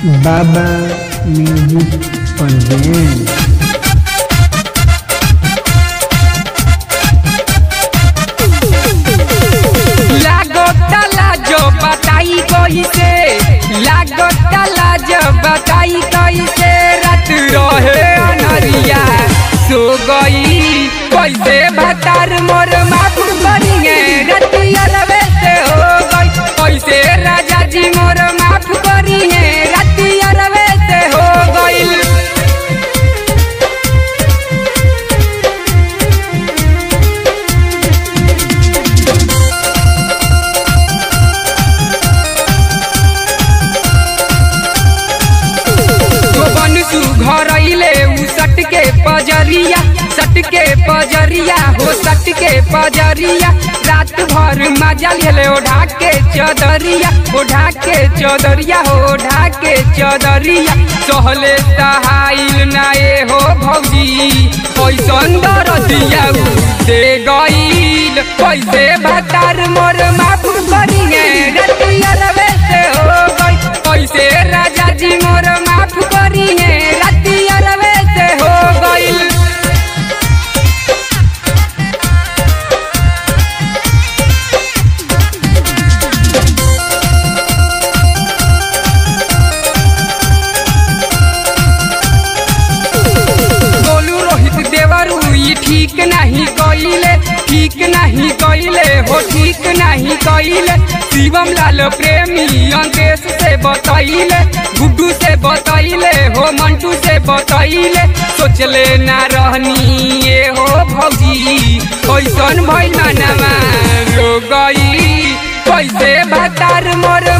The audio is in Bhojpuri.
बाबा म्यूजिक प्रेजेंट। जो बताई कैसे बताई कैसे रात रहे अनरिया सो गई कैसे भतार मोर माफ करिए रतिया रवे से हो गई कैसे राजा जी मोर माफ करिए रतिया रवे से हो गई। पजरिया हो सट के पजरिया रात भर मजा ले ओढ़ा के चदरिया ओढ़ा के चदरिया सहले सहाइल नाए हो भौजी कैसन दरदिया दे गईल कैसे भतार मोर माफ करिए रतिया रवे से हो गई कैसे राजा जी मोर माफ करिए रतिया रवे से हो गईल। ठीक नहीं कइले शिवम लाल प्रेमी अंकेश से बतैले गुड्डू से बतैले हो मंटू से बतैले सोचले ना रहनी ये हो भौजी कैसन भइल मनवा रो गई कैसे भतार मोर